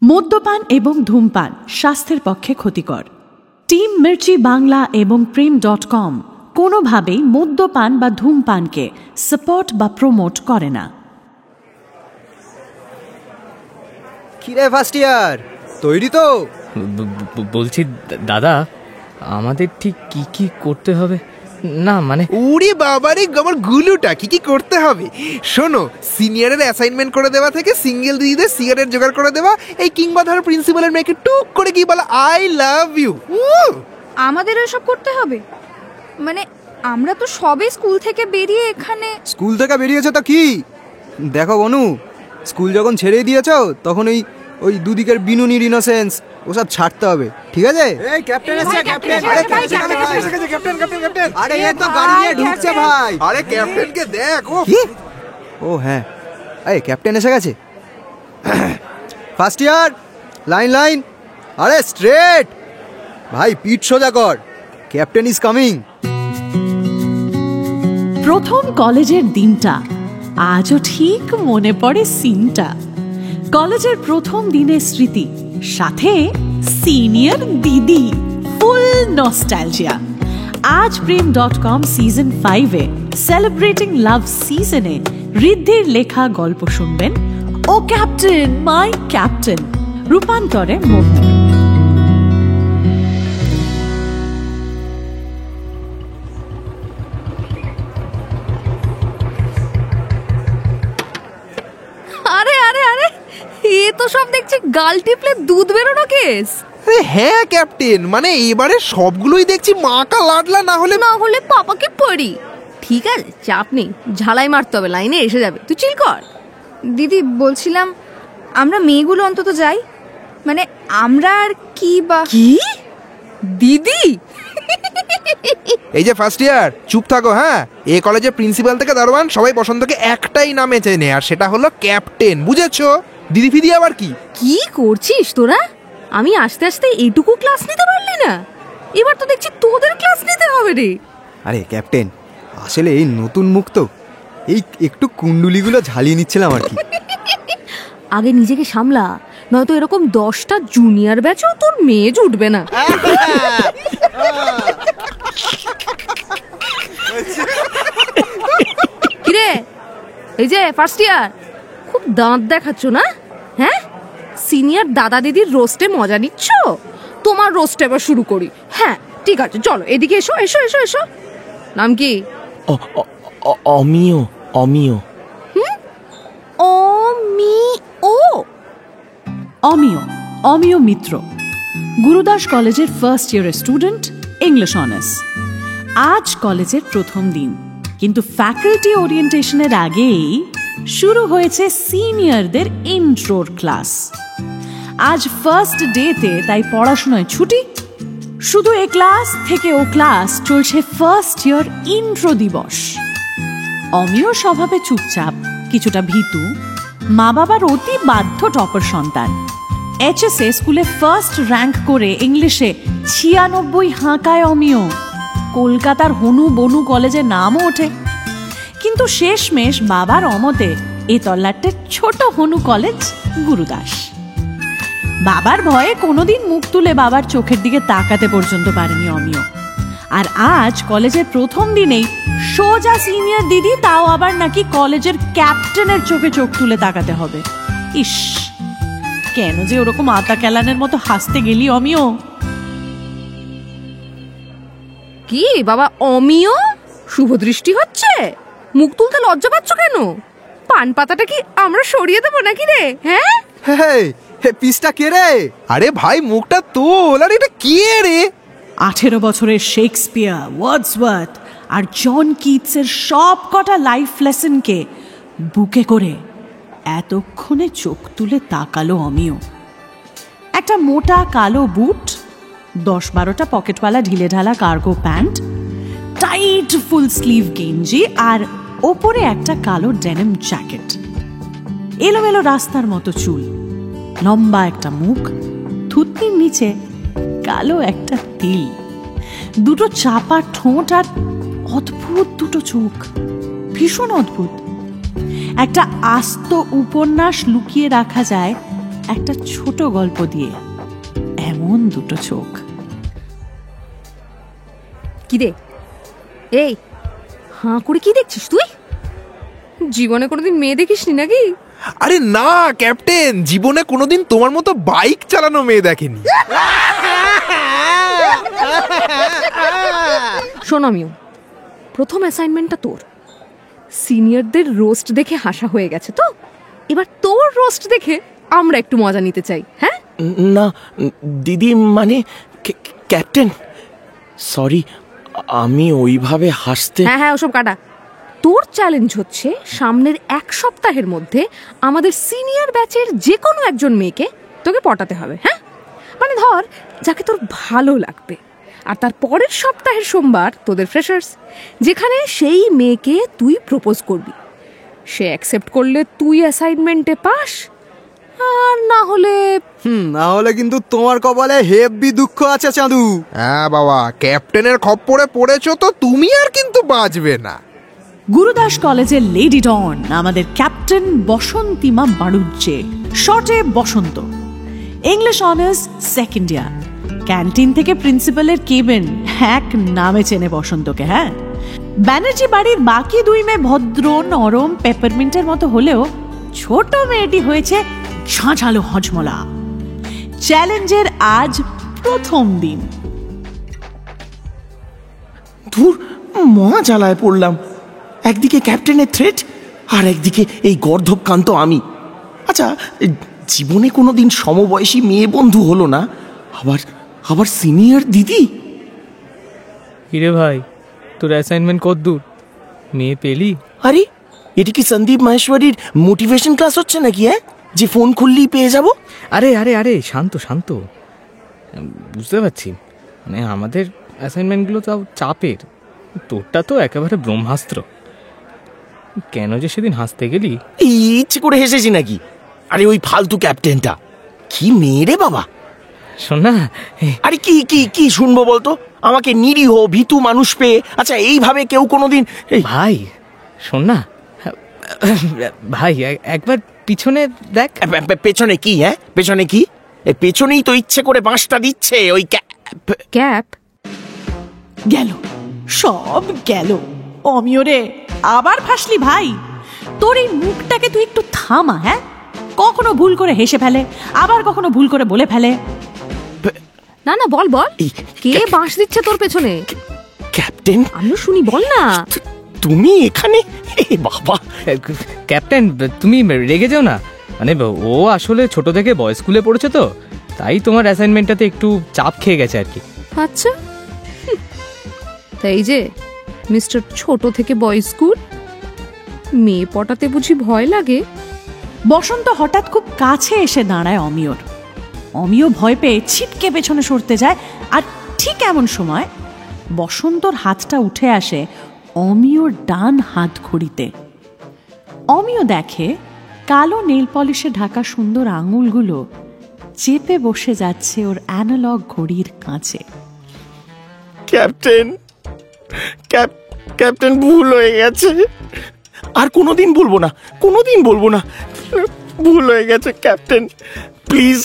মদ্যপান এবং ধূমপান স্বাস্থ্যের পক্ষে ক্ষতিকর। টিম মির্চি বাংলা এবং প্রেম.com কোনোভাবেই মদ্যপান বা ধূমপানকে সাপোর্ট বা প্রমোট করে না। কিরে ফার্স্ট ইয়ার, তৈরি তো? বলছি দাদা, আমাদের ঠিক কি কি করতে হবে? না মানে ওরে বাবারে, আমার গুলুটা কি করতে হবে শোনো। সিনিয়রের অ্যাসাইনমেন্ট করে দেওয়া থেকে সিঙ্গেল দিদিদের সিগারেট জোগাড় করে দেওয়া, এই কিংবা ধরো প্রিন্সিপালের মেয়েকে টুক করে কি বলা আই লাভ ইউ। আমাদের এসব করতে হবে? মানে আমরা তো সবে স্কুল থেকে বেরিয়ে এখানে। স্কুল থেকে বেরিয়েছো তো কি? দেখো বনু, স্কুল যখন ছেড়ে দিয়েছো তখন ওই দুদিকের বিনুনির ইনোসেন্স ওসব ছাড়তে হবে, ঠিক আছে? এই ক্যাপ্টেন এসেছে, ক্যাপ্টেন। আরে ক্যাপ্টেন, ক্যাপ্টেন। আরে এ তো গাড়ি নিয়ে ঢুকছে ভাই। আরে ক্যাপ্টেনকে দেখো। কি? ও হ্যাঁ, এই ক্যাপ্টেন এসে গেছে। First year, line. আরে স্ট্রেট ভাই, পিঠ সোজা কর, ক্যাপ্টেন ইজ কামিং। প্রথম কলেজের দিনটা আজও ঠিক মনে পড়ে সিনটা। কলেজের প্রথম দিনের স্মৃতি, সাথে সিনিয়র দিদি, ফুল নস্টালজিয়া। আজ প্রেম.com সিজন 5-এ সেলিব্রেটিং লাভ সিজনে ঋদ্ধির লেখা গল্প শুনবেন ও ক্যাপ্টেন মাই ক্যাপ্টেন, রূপান্তরে মোহ। এ তো সব দেখছি গাল টিপলে দুধ বেরোনো কেস। হ্যাঁ ক্যাপ্টেন, মানে এবারে সবগুলোই দেখছি মাকা লাডলা, না হলে পাপাকে পড়ি। ঠিক আছে, চাপ নেই, ঝালাই মারতে হবে, লাইনে এসে যাবে, তুই চিল কর। দিদি বলছিলাম, আমরা মেয়েগুলো অন্তত যাই। মানে আমরা আর কি বা কি দিদি। এই যে ফার্স্ট ইয়ার, চুপ থাকো। হ্যাঁ, এই কলেজের প্রিন্সিপাল থেকে দারোয়ান সবাই বসন্তকে একটাই নামে চেনে, আর সেটা হলো ক্যাপ্টেন, বুঝেছো? দিদি ফিদি আবার কি করছিস তোরা? আমি আস্তে আস্তে এইটুকু ক্লাস নিতে পারলি না, এবার তো দেখছি তোদের ক্লাস নিতে হবে রে। আরে ক্যাপ্টেন, আসলে এই নতুন মুখ তো, এই একটু কুণ্ডুলিগুলো ঝালিয়ে নিচ্ছিলাম আর কি। আগে নিজেকে সামলা, নয়তো এরকম 10টা জুনিয়র ব্যাচও তোর মেয়ে জুটবে না। কিরে, এই যে ফার্স্ট ইয়ার, খুব দাঁত দেখাচ্ছ না? হ্যাঁ, সিনিয়র দাদা দিদির রোস্টে মজা নিচ্ছ? তোমার রোস্ট এবার শুরু করি। হ্যাঁ ঠিক আছে, চলো এদিকে এসো এসো এসো এসো। নাম কি? অমিয়। অমিয়? অমিয় মিত্র, গুরুদাস কলেজের ফার্স্ট ইয়ারের স্টুডেন্ট, ইংলিশ অনার্স। আজ কলেজের প্রথম দিন, কিন্তু ফ্যাকাল্টি ওরিয়েন্টেশনের আগেই শুরু হয়েছে সিনিয়রদের ইন্ট্রোর ক্লাস। আজ ফার্স্ট ডেতে তাই পড়াশোনায় ছুটি। শুধু এ ক্লাস থেকে ও ক্লাস চলছে ফার্স্ট ইয়ার ইন্ট্রো দিবস। অমিয় স্বভাবে চুপচাপ, কিছুটা ভীতু, মা বাবার অতি বাধ্য টপার সন্তান। এইচএসএ স্কুলে ফার্স্ট র্যাঙ্ক করে ইংলিশে 96 হাঁকায় অমিয়। কলকাতার হনু বনু কলেজে নামও ওঠে, কিন্তু শেষমেশ বাবার অমতে এ তল্লাটের ছোট হনু কলেজ গুরুদাস। বাবার ভয়ে কোনোদিন মুখ তুলে বাবার চোখের দিকে তাকাতে পর্যন্ত পারেনি অমিয়। আর আজ কলেজের প্রথম দিনেই সোজা সিনিয়র দিদি, তাও আবার নাকি কলেজের ক্যাপ্টেনের চোখে চোখ তুলে তাকাতে হবে। ইস, কেন যে ওরকম আতা কেলানের মতো হাসতে গেলি অমিয়? কি বাবা অমিয়, শুভ দৃষ্টি হচ্ছে? মুখ তুলতে লজ্জা পাচ্ছ কেন? পান পাতাটা কি আমরা সরিয়ে দেবো নাকি রে? হ্যাঁ, পিসটা কে রে? আরে ভাই মুখটা তোল। আর এটা কে রে? 18 বছরের শেক্সপিয়ার, ওয়ার্ডসওয়ার্থ আর জন কিটসের সব কটা লাইফ লেসনকে বুকে করে এতক্ষণে চোখ তুলে তাকালো অমিয়। একটা মোটা কালো বুট, 10-12টা পকেটওয়ালা ঢিলে ঢালা cargo pant, tight full sleeve গেঞ্জি আর ওপরে একটা কালো ডেনিম জ্যাকেট। এলোমেলো রাস্তার মতো চুল, লম্বা একটা মুখ, থুতনির নিচে কালো একটা তিল, দুটো চাপা ঠোঁট আর অদ্ভুত দুটো চোখ, ভীষণ অদ্ভুত। একটা আস্ত উপন্যাস লুকিয়ে রাখা যায় একটা ছোট গল্প দিয়ে। এমন দুটো চোখ। কি রে, এই হাঁ করে কি দেখছিস তুই? জীবনে কোনোদিন মেয়ে দেখিসনি নাকি? আরে না ক্যাপ্টেন, জীবনে কোনোদিন তোমার মতো বাইক চালানো মেয়ে দেখেনি। শোন আমিও, প্রথম অ্যাসাইনমেন্টটা তোর। সিনিয়রদের রোস্ট দেখে হাসা হয়ে গেছে তো, এবার তোর রোস্ট দেখে আমরা একটু মজা নিতে চাই। হ্যাঁ না দিদি, মানে ক্যাপ্টেন, সরি, আমি ওইভাবে হাসতে। হ্যাঁ ওসব কাটা। তোর চ্যালেঞ্জ হচ্ছে সামনের 1 সপ্তাহের মধ্যে আমাদের সিনিয়র ব্যাচের যে কোনো একজন মেয়েকে তোকে পটাতে হবে। হ্যাঁ মানে ধর যাকে তোর ভালো লাগবে, আর তার পরের সপ্তাহের সোমবার তোদের ফ্রেশার্স, যেখানে সেই মেয়েকে তুই প্রপোজ করবি। সে অ্যাকসেপ্ট করলে তুই অ্যাসাইনমেন্টে পাস, আর না হলে কিন্তু তোমার কপালে হেভি দুঃখ আছে চাঁদু। হ্যাঁ বাবা, ক্যাপ্টেনের খপ্পরে পড়েছো তো তুমি আর কিন্তু বাঁচবে না। গুরুদাস কলেজের লেডি ডন আমাদের ক্যাপ্টেন বসন্তিমা বাড়ুজ্জে, শর্টে Basanta, English honours second year. Canteen থেকে প্রিন্সিপালের কেবিন এক নামে চেনে বসন্তকে। হ্যাঁ, ব্যানার্জি বাড়ির বাকি 2 মেয়ে ভদ্র, নরম, পেপারমিন্টের মতো হলেও ছোট মেয়েটি হয়েছে ঝাঁঝালো হজমলা। চ্যালেঞ্জের আজ প্রথম দিন। ধুর, মহা জ্বালায় পড়লাম। একদিকে ক্যাপ্টেনের থ্রেট, আর একদিকে এই গর্ধবকান্ত আমি। আচ্ছা, জীবনে কোনোদিন সমবয়সী মেয়ে বন্ধু হলো না, আবার সিনিয়র দিদি। কিরে ভাই, তোর অ্যাসাইনমেন্ট কতদূর? মেয়ে পেলি? আরে এটি কি সন্দীপ মাহেশ্বরীর মোটিভেশন ক্লাস হচ্ছে নাকি? হ্যাঁ, যে ফোন খুললেই পেয়ে যাব? আরে আরে আরে শান্ত শান্ত, বুঝতে পারছি, মানে আমাদের অ্যাসাইনমেন্টগুলো তাও চাপের, তোরটা তো একেবারে ব্রহ্মাস্ত্র। কেন যে সেদিন হাসতে গেলি? ইচ্ছে করে হেসেছি নাকি? আরে ওই ফালতু ক্যাপ্টেনটা কি মেয়ে রে বাবা। শোন না। আরে কি কি কি শুনবো বলতো? আমাকে নিরীহ ভীতু মানুষ পেয়ে, আচ্ছা এইভাবে কেউ কোনোদিন। ভাই শোন না ভাই, একবার পিছনে দেখ। পেছনে কি? হ্যাঁ পেছনে কি? পেছনেই তো ইচ্ছে করে বাঁশটা দিচ্ছে ওই ক্যাপ। গেল, সব গেল। অমিয় রে, আবার ফাঁসলি ভাই। তোর এই মুখটাকে তুই একটু থামা। হ্যাঁ, কখনো ভুল করে হেসে ফেলে, আবার কখনো ভুল করে বলে ফেলে। না বল কে বাঁশ দিচ্ছে তোর পেছনে? ক্যাপ্টেন। আমিও শুনি, বল না। তুমি এখানে? বাবা ক্যাপ্টেন, তুমি রেগে যাও না, মানে ও আসলে ছোট থেকে বয়েজ স্কুলে পড়েছে তো, তাই তোমার অ্যাসাইনমেন্টটাতে একটু চাপ খেয়ে গেছে আর কি। আচ্ছা, তাই যে মিস্টার ছোট থেকে বয়েজ স্কুল, মেয়ে পটাতে বুঝি ভয় লাগে? বসন্ত হঠাৎ খুব কাছে এসে দাঁড়ায় অমিয়র। অমিয় ভয় পেয়ে ছিটকে পেছনে সরতে যায়, আর ঠিক এমন সময় বসন্তর হাতটা উঠে আসে অমিয়র ডান হাত ঘড়িতে। অমিয় দেখে কালো নেল পলিশে ঢাকা সুন্দর আঙুলগুলো চেপে বসে যাচ্ছে ওর অ্যানালগ ঘড়ির কাছে। ক্যাপ্টেন, ক্যাপ্টেন ভুল হয়ে গেছে, আর কোনোদিন বলবো না, কোনোদিন বলবো না। ভুল হয়ে গেছে ক্যাপ্টেন, প্লিজ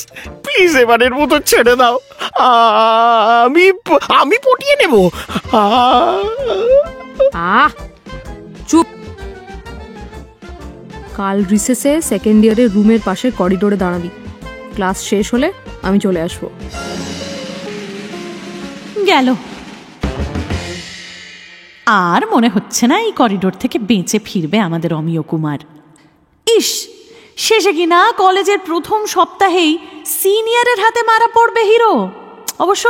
প্লিজ এবারের মতো ছেড়ে দাও। আমি পটিয়ে নেব। চুপ। কাল রিসেসে সেকেন্ড ইয়ারের রুমের পাশে করিডোরে দাঁড়াবি। ক্লাস শেষ হলে আমি চলে আসবো। গেল। আর মনে হচ্ছে না এই করিডোর থেকে বেঁচে ফিরবে আমাদের অমিয় কুমার। ইস, শেষে কিনা কলেজের প্রথম সপ্তাহেই সিনিয়রের হাতে মারা পড়বে হিরো। অবশ্য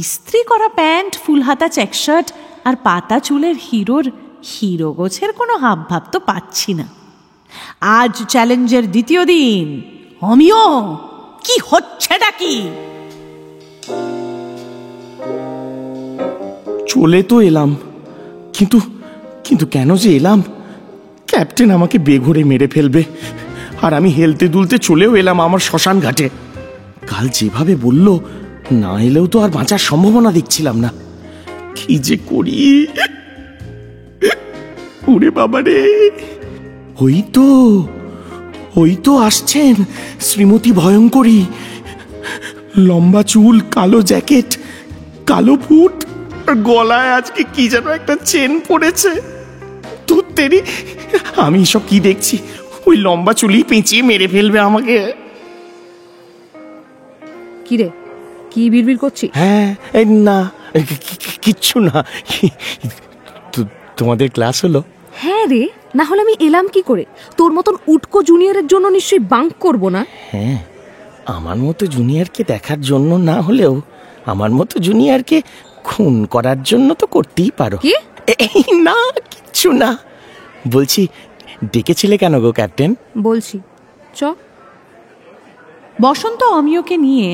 ইস্ত্রি করা প্যান্ট, ফুল হাতা চেক শার্ট আর পাতা চুলের হিরোর হিরো গোছের কোনো হাবভাব তো পাচ্ছি না। আজ চ্যালেঞ্জের দ্বিতীয় দিন। অমিয়, কি হচ্ছেটা কি? চলে তো এলাম, কিন্তু কিন্তু কেন যে এলাম? ক্যাপ্টেন আমাকে বেঘরে মেরে ফেলবে, আর আমি হেলতে দুলতে চলেও এলাম আমার শ্মশান ঘাটে। কাল যেভাবে বলল, না এলেও তো আর বাঁচার সম্ভাবনা দেখছিলাম না। কি যে করি? ওরে বাবা রে, ওই তো আসছেন শ্রীমতী ভয়ঙ্করী, লম্বা চুল, কালো জ্যাকেট, কালো বুট, আর গলায় আজকে কি যেন একটা চেন পড়েছে। তোর তেরি, আমি সব কি দেখছি? ওই লম্বা চুলি পেঁচিয়ে মেরে ফেলবে আমাকে। কি রে, কি বিড়বিড় করছিস? হ্যাঁ, না কিচ্ছু না। তোমাদের ক্লাস হলো? হ্যাঁ রে, না হলে আমি এলাম কি করে? তোর মতন উটকো জুনিয়রের জন্য নিশ্চয়ই বাঙ্ক করব না। হ্যাঁ, আমার মতো জুনিয়রকে দেখার জন্য না হলেও আমার মতো জুনিয়রকে খুন করার জন্য তো করতেই পারো। কি? না, কিচ্ছু না। বলছি, ডেকেছিলে কেন গো ক্যাপ্টেন? বলছি, চ। বসন্ত অমিয়কে নিয়ে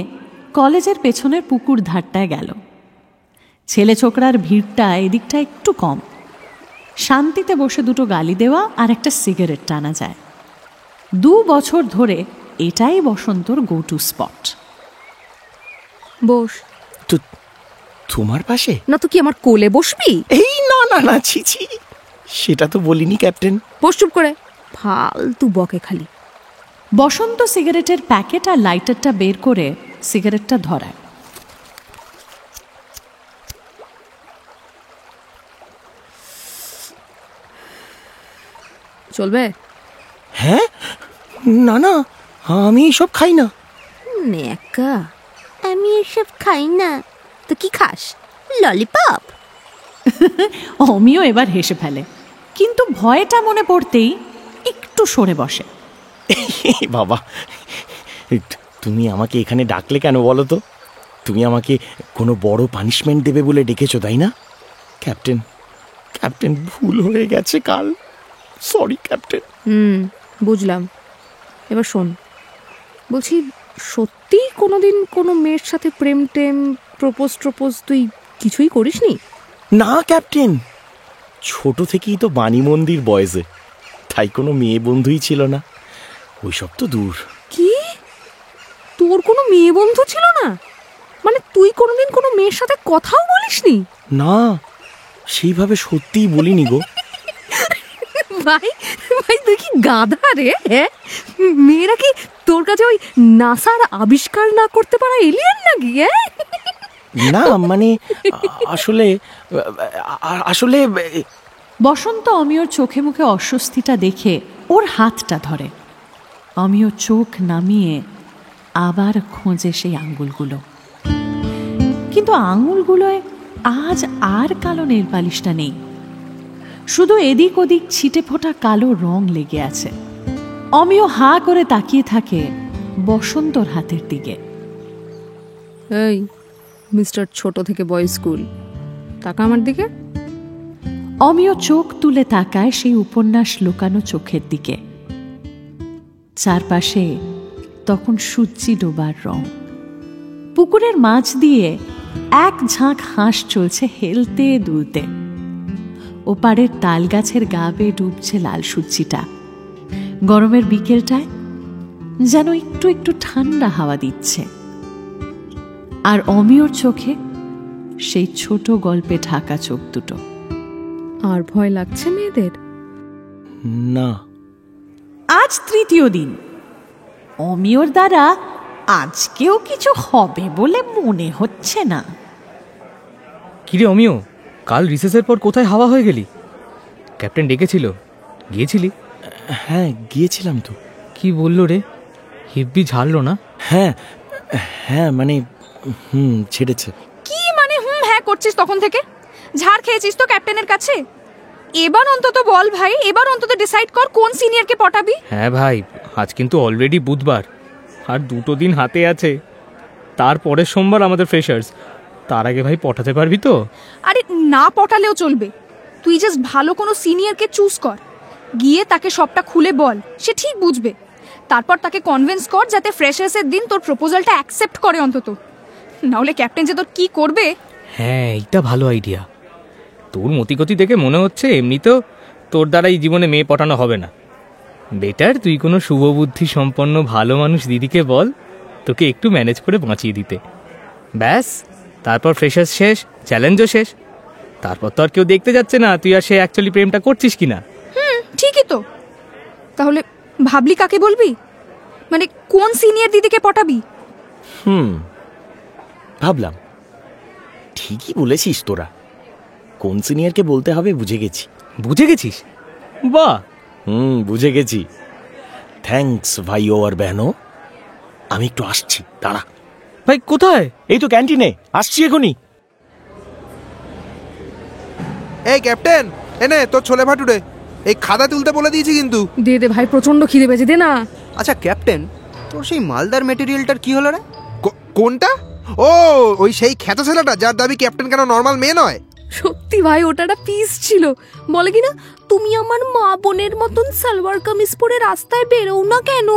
কলেজের পেছনের পুকুর ধারটায় গেল। ছেলে ছোকরার ভিড়টা এদিকটা একটু কম, শান্তিতে বসে দুটো গালি দেওয়া আর একটা সিগারেট টানা যায়। 2 বছর ধরে এটাই বসন্তর গো টু স্পট। বস। তো তোমার পাশে না তো কি আমার কোলে বসবি? এই না না না, ছি ছি, সেটা তো বলিনি ক্যাপ্টেন। বস চুপ করে, ফালতু বকে খালি। বসন্ত সিগারেটের প্যাকেট আর লাইটারটা বের করে সিগারেটটা ধরায়। চলবে? হ্যাঁ, না না, আমি এসব খাই না। নেকা, আমি এসব খাই না। তো কি খাস? ললিপপ? অমিও এবার হেসে ফেলে, কিন্তু ভয়টা মনে পড়তেই একটু সরে বসে। বাবা, তুমি আমাকে এখানে ডাকলে কেন বলো তো? তুমি আমাকে কোনো বড় পানিশমেন্ট দেবে বলে ডেকেছো, তাই না? ক্যাপ্টেন, ক্যাপ্টেন, ভুল হয়ে গেছে কাল। Sorry captain. বুঝলাম। এবার শোন, বলছি, সত্যি কোনোদিন কোনো মেয়ের সাথে প্রেম টেম, প্রপোজ তুই কিছুই করিসনি? না ক্যাপ্টেন, ছোট থেকেই তো বাণী মন্দির বয়েজে, তাই কোনো মেয়ে বন্ধুই ছিল না। ওইসব তো দূর। কি, তোর কোনো মেয়ে বন্ধু ছিল না? মানে তুই কোনোদিন কোনো মেয়ের সাথে কথাও বলিসনি? না, সেইভাবে সত্যিই বলিনি গো। ভাই ভাই, তুই কি গাধা রে? হ্যাঁ, মেয়েরা কি তোর কাছে ওই নাসার আবিষ্কার না করতে পারা এলিয়েন নাকি? না মানে আসলে আসলে বসন্ত অমিয়র চোখে মুখে অস্বস্তিটা দেখে ওর হাতটা ধরে। অমিয় চোখ নামিয়ে আবার খোঁজে সেই আঙ্গুলগুলো, কিন্তু আঙ্গুলগুলোয় আজ আর কালো নেল পালিশটা নেই, শুধু এদিক ওদিক ছিটে ফোটা কালো রং লেগে আছে। অমিয় হা করে তাকিয়ে থাকে বসন্তর হাতের দিকে। এই মিস্টার ছোট থেকে বয়েজ স্কুল, তাকা আমার দিকে। অমিয় চোখ তুলে তাকায় সেই উপন্যাস লুকানো চোখের দিকে। চারপাশে তখন সূর্যি ডোবার রং। পুকুরের মাছ দিয়ে এক ঝাঁক হাঁস চলছে হেলতে দুলতে। ওপারের তাল গাছের গা বেয়ে ডুবছে লাল সূর্যিটা। গরমের বিকেলটায় যেন একটু একটু ঠান্ডা হাওয়া দিচ্ছে। আর অমিয়র চোখে সেই ছোট গল্পে ঢাকা চোখ দুটো। আর ভয় লাগছে মেয়েদের? না। আজ 3য় দিন। অমিয়র দ্বারা আজকেও কিছু হবে বলে মনে হচ্ছে না। কিরে অমিয়, কাল রিসেসের পর কোথায় হাওয়া হয়ে গেলি? ক্যাপ্টেন ডেকেছিল, গিয়েছিলি? হ্যাঁ, গিয়েছিলাম তো। কি বললো রে? হিব্বি ঝাড়লো না? হ্যাঁ হ্যাঁ, মানে ছেড়েছে। কি মানে হ্যাঁ করছিস তখন থেকে? ঝাড় খেয়েছিস তো ক্যাপ্টেনের কাছে। এবার অন্তত বল ভাই, এবার অন্তত ডিসাইড কর কোন সিনিয়রকে পটাবি। হ্যাঁ ভাই, আজ কিন্তু অলরেডি বুধবার, আর 2 দিন হাতে আছে। তারপরের সোমবার আমাদের ফ্রেশার্স। তার আগে ভাই পটাতে পারবি তো? আরে না পটালেও চলবে, তুই জাস্ট ভালো কোনো সিনিয়রকে চুজ কর, গিয়ে তাকে সবটা খুলে বল, সে ঠিক বুঝবে। তারপর তাকে কনভিন্স কর যাতে ফ্রেশার্সের দিন তোর প্রপোজালটা অ্যাকসেপ্ট করে অন্তত। নাহলে ক্যাপ্টেন যে তোর কি করবে। হ্যাঁ, এইটা ভালো আইডিয়া। তোর মতিগতি দেখে মনে হচ্ছে এমনিতেও তোর দ্বারা এই জীবনে মেয়ে পটানো হবে না। বেটার তুই কোনো শুভবুদ্ধি সম্পন্ন ভালো মানুষ দিদিকে বল তোকে একটু ম্যানেজ করে বাঁচিয়ে দিতে। ব্যাস, তারপর ফ্রেশার্স শেষ, চ্যালেঞ্জও শেষ। তারপর তো আর কেউ দেখতে যাচ্ছে না তুই আর সে অ্যাকচুয়ালি প্রেমটা করছিস কিনা। ঠিকই তো। তাহলে ভাবলি কাকে বলবি? মানে কোন সিনিয়র দিদিকে পটাবি? ভাবলাম ঠিকই বলেছিস তোরা, কোন সিনিয়রকে বলতে হবে বুঝে গেছি। বুঝে গেছিস? বাহ, বুঝে গেছি। থ্যাঙ্কস ভাইও আর বেহনো, আমি একটু আসছি, দাঁড়া। ভাই কোথায়? এই তো ক্যান্টিনে, আসছি এখনই। এই ক্যাপ্টেন, এনে তোর ছোলে ভাটুরে, এই খাদা তুলতে বলে দিয়েছি কিন্তু। দে দে ভাই, প্রচন্ড খিদে পেয়েছে, দে না। আচ্ছা ক্যাপ্টেন, তোর সেই মালদার মেটেরিয়ালটার কি হলো রে? কোনটা? ও, ওই সেই খ্যাত ছেলেটা যার দাবি ক্যাপ্টেন কেন নর্মাল মেয়ে নয়। সত্যি ভাই, ওটা একটা পিস ছিল। বলে কিনা, তুমি আমার মা বোনের মতন সালোয়ার কামিজ পরে রাস্তায় বেরোও না কেন?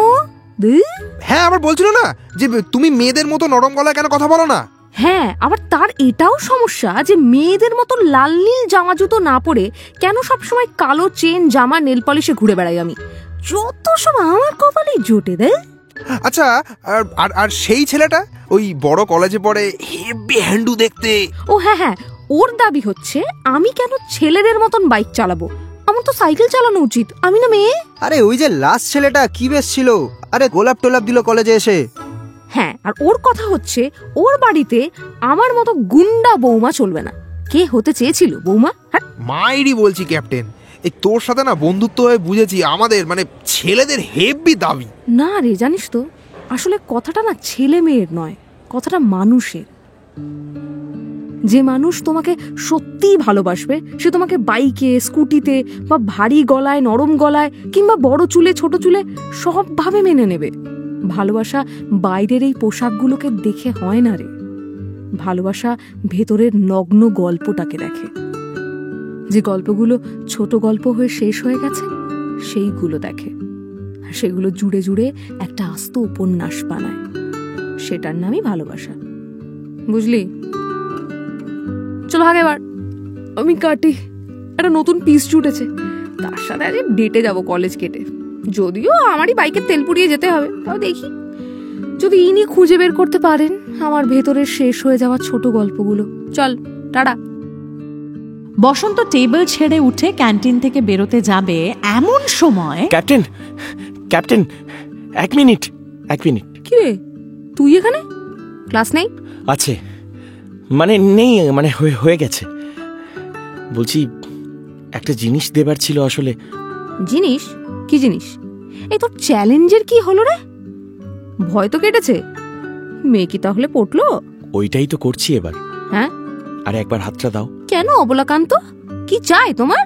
হ্যাঁ, আবার বলছিল না যে তুমি মেয়েদের মতো নরম গলায় কেন কথা বলো না। হ্যাঁ, আবার তার এটাও সমস্যা যে মেয়েদের মতো লাল নীল জামা জুতো না পরে কেন সবসময় কালো চেন জামা নেল পলিশে ঘুরে বেড়াই আমি। যত সব আমার কপালেই জোটে দেয়। আচ্ছা, আর আর সেই ছেলেটা ওই বড় কলেজে পড়ে, হেভি হ্যান্ডু দেখতে। ও হ্যাঁ হ্যাঁ, ওর দাবি হচ্ছে আমি কেন ছেলেদের মতন বাইক চালাবো, আমার তো সাইকেল চালানো উচিত, আমি না মেয়ে। আরে ওই যে লাস্ট ছেলেটা কি বেশ ছিল, আরে গোলাপ টোলাপ দিল কলেজে এসে। হ্যাঁ, আর ওর কথা হচ্ছে ওর বাড়িতে আমার মতো গুন্ডা বৌমা চলবে না। কে হতে চেয়েছিল বৌমা? মাইরি বলছি ক্যাপ্টেন, এই তোর সাথে না বন্ধুত্ব হয়ে বুঝেছি আমাদের মানে ছেলেদের হেভি দাবি। না রে, জানিস তো, আসলে কথাটা না ছেলে মেয়ের নয়, কথাটা মানুষের। যে মানুষ তোমাকে সত্যিই ভালোবাসবে সে তোমাকে বাইকে, স্কুটিতে বা ভারী গলায়, নরম গলায় কিংবা বড় চুলে, ছোট চুলে সবভাবে মেনে নেবে। ভালোবাসা বাইরের এই পোশাকগুলোকে দেখে হয় না রে, ভালোবাসা ভেতরের নগ্ন গল্পটাকে দেখে। যে গল্পগুলো ছোট গল্প হয়ে শেষ হয়ে গেছে সেইগুলো দেখে, সেগুলো জুড়ে জুড়ে একটা আস্ত উপন্যাস বানায়। সেটার নামই ভালোবাসা, বুঝলি? চলো ভাগ এবার, আমি কাটি। একটা নতুন পিস ছুটেছে, তার সাথে আজ ডেটে যাব কলেজ কেটে। যদিও আমারই বাইকের তেল পুড়িয়ে যেতে হবে, তাও দেখি যদি ইনি খুঁজে বের করতে পারেন আমার ভেতরের শেষ হয়ে যাওয়া ছোট গল্পগুলো। চল টাটা। বসন্ত টেবিল ছেড়ে উঠে ক্যান্টিন থেকে বেরোতে যাবে এমন সময় ক্যাপ্টেন, ক্যাপ্টেন, এক মিনিট। কি রে, তুই এখানে? ক্লাস নেই? আছে, মানে নেই, মানে হয়ে গেছে। বলছি একটা জিনিস দেবার ছিল আসলে। জিনিস? কি জিনিস? এই তোর চ্যালেঞ্জের কি হলো রে? ভয় তো কেটেছে, মেয়ে কি তাহলে পটলো? ওইটাই তো করছি এবার। হ্যাঁ, আরে একবার হাতটা দাও। কেন অবলাকান্ত, কি চাই তোমার?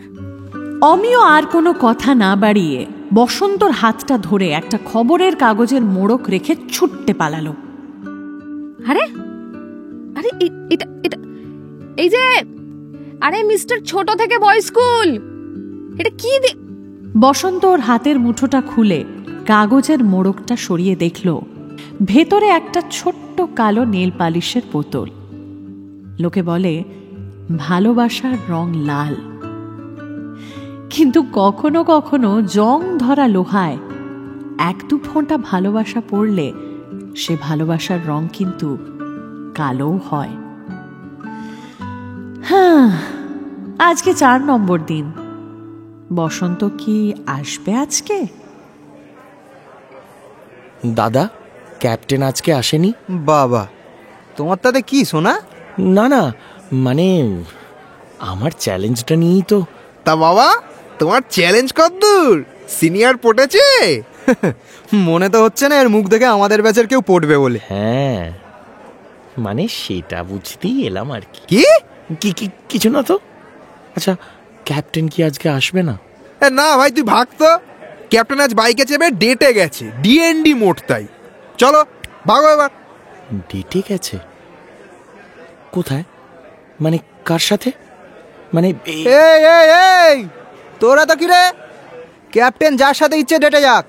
অমিয় আর কোনো কথা না বাড়িয়ে বসন্তর হাতটা ধরে একটা খবরের কাগজের মোড়ক রেখে ছুটতে পালালো। আরে আরে এটা এটা এই যে, আরে মিস্টার ছোট থেকে বয় স্কুল, এটা কি? বসন্ত ওর হাতের মুঠোটা খুলে কাগজের মোড়কটা সরিয়ে দেখল ভেতরে একটা ছোট্ট কালো নেল পালিশের বোতল। লোকে বলে ভালোবাসার রং লাল, কিন্তু কখনো কখনো জং ধরা লোহায় এক দু ফোঁটা ভালোবাসা পড়লে সে ভালোবাসার রং কিন্তু কালো হয়। হ্যাঁ, আজকে 4 নম্বর দিন। বসন্ত কি আসবে আজকে? দাদা, ক্যাপ্টেন আজকে আসেনি? বাবা, তোমার তাতে কি শোনা? না না, মানে আমার চ্যালেঞ্জটা নিয়েই তো। তা বাবা, তোমার চ্যালেঞ্জ কতদূর? সিনিয়র পটেছে? মনে তো হচ্ছে না এর মুখ দেখে আমাদের ব্যাচের কেউ পড়বে বলে। হ্যাঁ, মানে সেটা বুঝতেই এলাম আর কি। কিছু না তো। আচ্ছা, ক্যাপ্টেন কি আজকে আসবে না? না ভাই, তুই ভাগ তো। ক্যাপ্টেন আজ বাইকে চেপে ডেটে গেছে, ডিএনডি মোড। তাই চলো ভাগো এবার। ডেটে গেছে? কোথায়? মানে কার সাথে? মানে এই তোরা তো কি রে? ক্যাপ্টেন যার সাথে ইচ্ছে ডেটে যাক,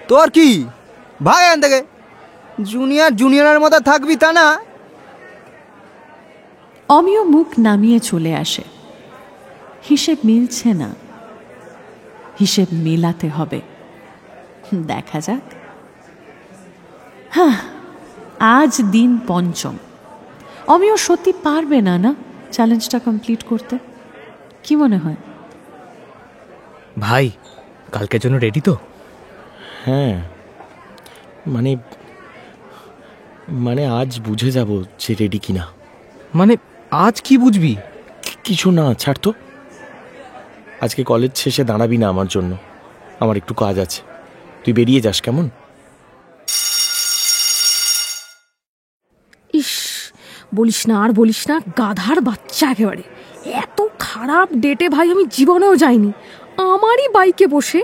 তোর কি? ভাগ এখান থেকে। জুনিয়রের মতো থাকবি তা না। অমিয় মুখ নামিয়ে চলে আসে। হিসেব মিলছে না, হিসেব মেলাতে হবে, দেখা যাক। হ্যাঁ, আজ দিন 5ম। অমিয় সত্যি পারবে না না চ্যালেঞ্জটা কমপ্লিট করতে? কি মনে হয় ভাই, কালকের জন্য রেডি তো? হ্যাঁ, মানে মানে আজ বুঝে যাব যে রেডি কিনা। মানে আজ কি বুঝবি? কিছু না, ছাড় তো। আজকে কলেজ শেষে দাঁড়াবি না আমার জন্য, আমার একটু কাজ আছে। তুই বেরিয়ে যাস, কেমন? ইস, বলিস না আর বলিস না, গাধার বাচ্চা একেবারে। এত খারাপ ডেটে ভাই আমি জীবনেও যাইনি। আমারই বাইকে বসে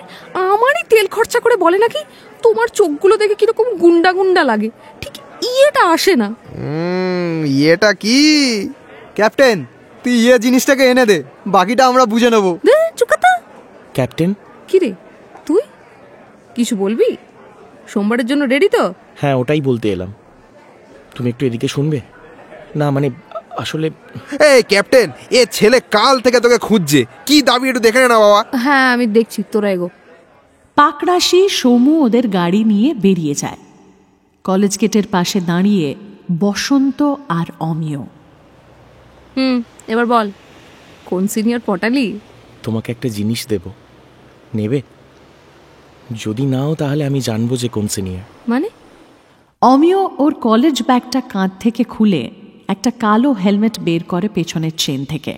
আমারই তেল খরচা করে বলে নাকি তোমার চোখগুলো দেখে কিরকম গুন্ডা গুন্ডা লাগে। ঠিক ইয়েটা আসে না। ইয়েটা কি? ক্যাপ্টেন, তুই জিনিসটাকে এনে দে, বাকিটা আমরা বুঝে নেবো। চুকাতা। ক্যাপ্টেন? কি রে তুই কিছু বলবি? সোমবারের জন্য রেডি তো? হ্যাঁ, ওটাই বলতে এলাম। তুমি একটু এদিকে শুনবে? না মানে আসলে এই ক্যাপ্টেন, এ ছেলে কাল থেকে তোকে খুঁজছে। কি দাবি একটু দেখে না বাবা। হ্যাঁ আমি দেখছি, তোরা এগো। পাকরাশি সোমু ওদের গাড়ি নিয়ে বেরিয়ে যায়। কলেজ গেটের পাশে দাঁড়িয়ে বসন্ত আর অমিয়। এবার বল, কোন সিনিয়র পটালি? তোমাকে একটা জিনিস দেব, নেবে? যদি নাও তাহলে আমি জানবো যে কোন সিনিয়র। মানে? অমিয় ওর কলেজ ব্যাগটা কাঁধ থেকে খুলে একটা কালো হেলমেট বের করে পেছনের চেন থেকে।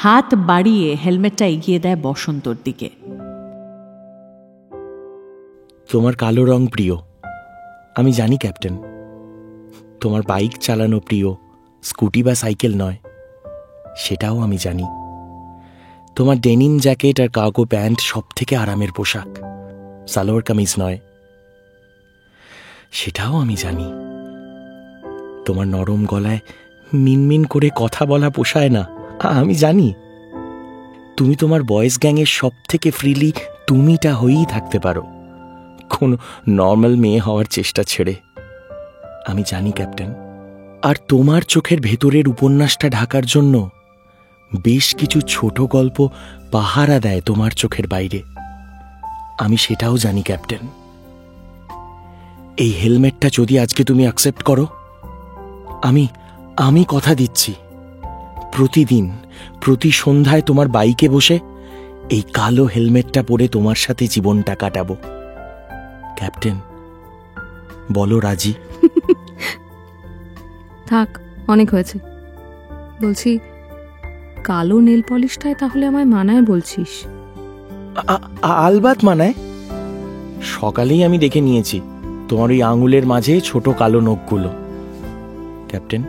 হাত বাড়িয়ে হেলমেটটা এগিয়ে দেয় বসন্তর দিকে। তোমার কালো রং প্রিয়, আমি জানি ক্যাপ্টেন। তোমার বাইক চালানো প্রিয়, স্কুটি বা সাইকেল নয়, সেটাও আমি জানি। তোমার ডেনিম জ্যাকেট আর কার্গো প্যান্ট সব থেকে আরামের পোশাক, সালোয়ার কামিজ নয়, সেটাও আমি জানি। তোমার নরম গলায় মিনমিন করে কথা বলা পোষায় না, আমি জানি। তুমি তোমার বয়েজ গ্যাংয়ের সব থেকে ফ্রিলি তুমিটা হয়েই থাকতে পারো, কোনো নর্মাল মেয়ে হওয়ার চেষ্টা ছেড়ে। আমি জানি ক্যাপ্টেন। আর তোমার চোখের ভেতরের উপন্যাসটা ঢাকার জন্য বেশ কিছু ছোট গল্প পাহারা দেয় তোমার চোখের বাইরে, আমি সেটাও জানি ক্যাপ্টেন। এই হেলমেটটা যদি আজকে তুমি অ্যাকসেপ্ট করো, আমি কথা দিচ্ছি, প্রতিদিন প্রতি সন্ধ্যায় তোমার বাইকে বসে এই কালো হেলমেটটা পরে তোমার সাথে জীবনটা কাটাবো। ক্যাপ্টেন, বলো রাজি? থাক, অনেক হয়েছে। বলছি, কালো নেল পলিশটায় তাহলে আমায় মানায় বলছিস? আলবাত মানায়। সকালেই আমি দেখে নিয়েছি তোমার ওই আঙুলের মাঝে ছোট কালো নখগুলো। ক্যাপ্টেন,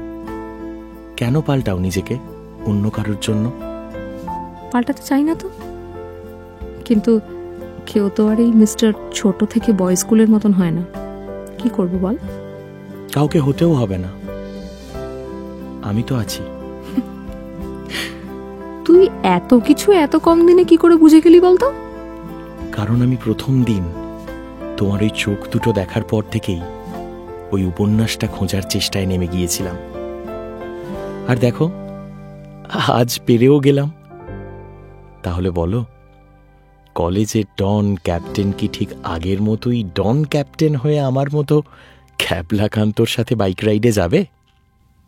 কেন পাল্টাও নিজেকে অন্য কারোর জন্য? পাল্টাতে চাই না তো, কিন্তু কেউ তো আর এই মিস্টার ছোট থেকে বয় স্কুলের মতন হয় না। কি করবো বল? কাউকে হতেও হবে না, আমি তো আছি। তুই এত কিছু এত কম দিনে কি করে বুঝে গেলি বলতো? কারণ আমি প্রথম দিন তোমার ওই চোখ দুটো দেখার পর থেকেই ওই উপন্যাসটা খোঁজার চেষ্টায় নেমে গিয়েছিলাম। আর দেখো, আজ পেরেও গেলাম। তাহলে বলো, কলেজের ডন ক্যাপ্টেন কি ঠিক আগের মতোই ডন ক্যাপ্টেন হয়ে আমার মতো ক্যাবলাকান্তর সাথে বাইক রাইডে যাবে?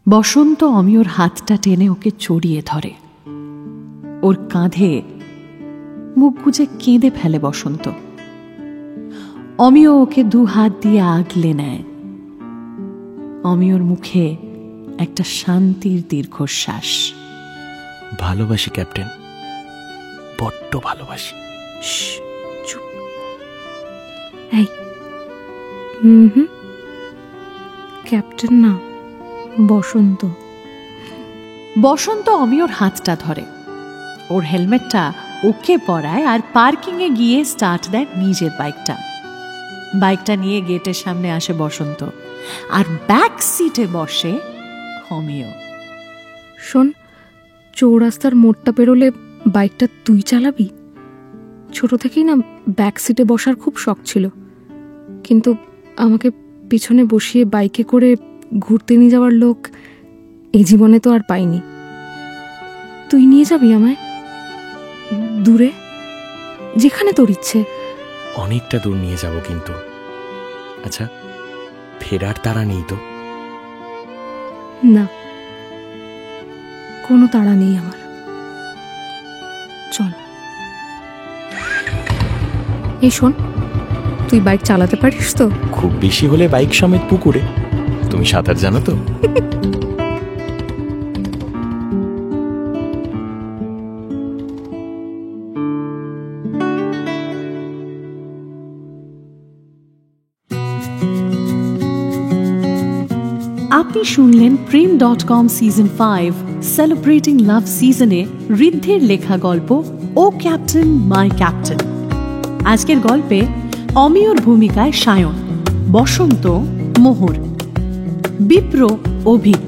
বসন্ত অমিয়র হাতটা টেনে ওকে জড়িয়ে ধরে। ওর কাঁধে মুখ গুজে কেঁদে ফেলে বসন্ত। অমিয় ওকে দু হাত দিয়ে আগলে নেয়। অমিয়র মুখে একটা শান্তির দীর্ঘশ্বাস। ভালোবাসি ক্যাপ্টেন, বড্ড ভালোবাসি। চুপ। এই, ক্যাপ্টেন না, বসন্ত। বসন্ত অমিয়র হাতটা ধরে, ওর হেলমেটটা ওকে পরায় আর পার্কিংয়ে গিয়ে স্টার্ট দেয় নিজের বাইকটা। বাইকটা নিয়ে গেটের সামনে আসে বসন্ত, আর ব্যাক সিটে বসে অমিয়। শোন, চৌরাস্তার মোড়টা পেরোলে বাইকটা তুই চালাবি? ছোট থেকেই না ব্যাক সিটে বসার খুব শখ ছিল, কিন্তু আমাকে পিছনে বসিয়ে বাইকে করে ঘুরতে নিয়ে যাওয়ার লোক এই জীবনে তো আর পাইনি। তুই নিয়ে যাবি আমায় দূরে, যেখানে তোর ইচ্ছে। অনেকটা দূর নিয়ে যাব, কিন্তু আচ্ছা, ফেরার তাড়া নেই তো? না, কোনো তাড়া নেই আমার। চল। এই শোন, তুই বাইক চালাতে পারিস তো? খুব বেশি হলে বাইক সমেত পুকুরে। তুমি সাঁতার জানো তো? আপনি শুনলেন প্রেম.com সিজন 5 সেলিব্রেটিং লাভ সিজনে ঋদ্ধির লেখা গল্প ও ক্যাপ্টেন মাই ক্যাপ্টেন। আজকের গল্পে অমিয়র ভূমিকায় সায়ন, বসন্ত মোহর, বিপ্র অভিক,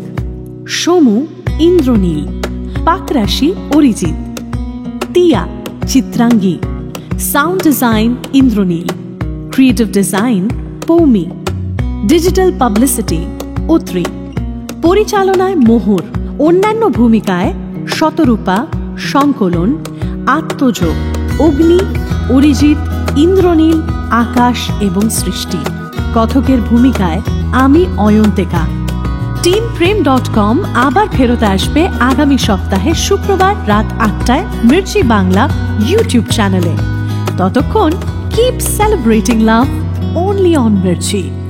সমু Indranil, Pakrashi Arijit, Tiya Chitrangi, sound design Indranil, creative design Poumi, digital publicity Atri, পরিচালনায় মোহর, অন্যান্য ভূমিকায় শতরূপা, সংকলন, আত্মযোগ, অগ্নি, অরিজিৎ, ইন্দ্রনীল, আকাশ এবং সৃষ্টি। কথকের ভূমিকায় আমি অয়ন্তিকা। টিম প্রেম.com আবার ফেরত আসবে আগামী সপ্তাহে শুক্রবার রাত 8টায় মির্চি বাংলা ইউটিউব চ্যানেলে। ততক্ষণ keep celebrating love only on Mirchi.